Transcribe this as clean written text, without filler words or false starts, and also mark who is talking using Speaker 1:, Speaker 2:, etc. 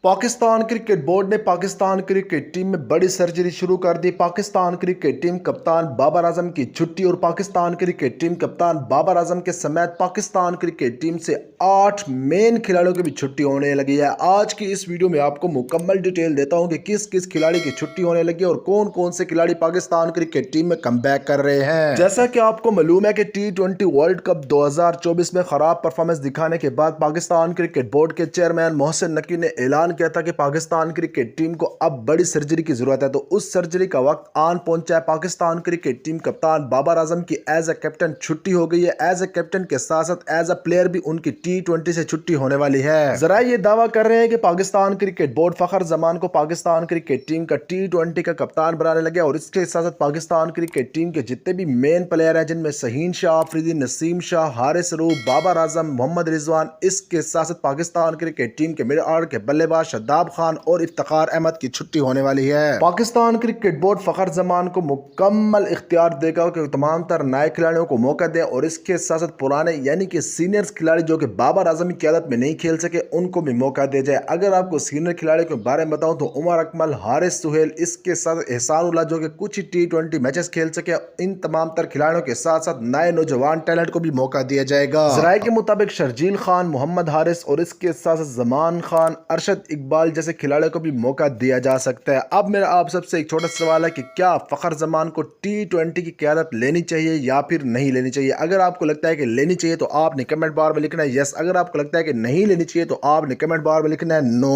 Speaker 1: Pakistan cricket board ने Pakistan cricket team में बड़ी सर्जरी शुरू कर दी। पाकिस्तान क्रिकेट टीम कप्तान बाबर आजम की छुट्टी और पाकिस्तान क्रिकेट टीम कप्तान बाबर आजम के समेत पाकिस्तान क्रिकेट टीम से 8 मेन खिलाड़ियों की भी छुट्टी होने लगी है। आज की इस वीडियो में आपको मुकम्मल डिटेल देता हूं कि किस किस खिलाड़ी की छुट्टी होने लगी और कौन कौन से खिलाड़ी पाकिस्तान क्रिकेट टीम में कमबैक कर रहे हैं। जैसा कि आपको मालूम है कि T20 वर्ल्ड कप 2024 में खराब परफॉर्मेंस दिखाने के बाद पाकिस्तान क्रिकेट बोर्ड के चेयरमैन मोहसिन नकी ने ऐलान किया था कि पाकिस्तान क्रिकेट टीम को अब बड़ी सर्जरी की जरूरत है। तो उस सर्जरी का वक्त आन पहुंचा है। पाकिस्तान क्रिकेट टीम कप्तान बाबर आजम की एज ए कैप्टन छुट्टी हो गई है। एज ए कैप्टन के साथ साथ एज ए प्लेयर भी उनकी T20 से छुट्टी होने वाली है। जरा ये दावा कर रहे हैं कि पाकिस्तान क्रिकेट बोर्ड फखर जमान को पाकिस्तान क्रिकेट टीम का T20 का कप्तान बनाने लगे और इसके साथ साथ पाकिस्तान क्रिकेट टीम के जितने भी मेन प्लेयर हैं, जिनमें शहीन शाह आफरीदी, नसीम शाह, हारिस रूफ, बाबर आजम, मोहम्मद रिजवान, इसके साथ साथ पाकिस्तान क्रिकेट टीम के मिड ऑर्डर के बल्लेबाज शादाब खान और इफ्तिखार अहमद की छुट्टी होने वाली है। पाकिस्तान क्रिकेट बोर्ड फखर जमान को मुकम्मल इख्तियार देगा कि तमाम तर नए खिलाड़ियों को मौका दे और इसके साथ साथ पुराने यानी कि सीनियर खिलाड़ी जो कि बाबर आजम की क़यादत में नहीं खेल सके उनको भी मौका दे जाए। अगर आपको सीनियर खिलाड़ियों के बारे में बताऊं तो उमर अकमल, हारिस सुहेल, इसके साथ एहसानुल्लाह जो कि कुछ ही T20 मैचेस खेल सके, इन तमाम तर खिलाड़ियों के साथ साथ नए नौजवान टैलेंट को भी मौका दिया जाएगा। जराये के मुताबिक शर्जील खान, मोहम्मद हारिस और इसके साथ साथ जमान खान, अरशद इकबाल जैसे खिलाड़ियों को भी मौका दिया जा सकता है। अब मेरा आप सबसे एक छोटा सवाल है कि क्या फखर जमान को T20 की क़यादत लेनी चाहिए या फिर नहीं लेनी चाहिए। अगर आपको लगता है कि लेनी चाहिए तो आपने कमेंट बार में लिखना है यस, अगर आपको लगता है कि नहीं लेनी चाहिए तो आपने कमेंट बार में लिखना है नो।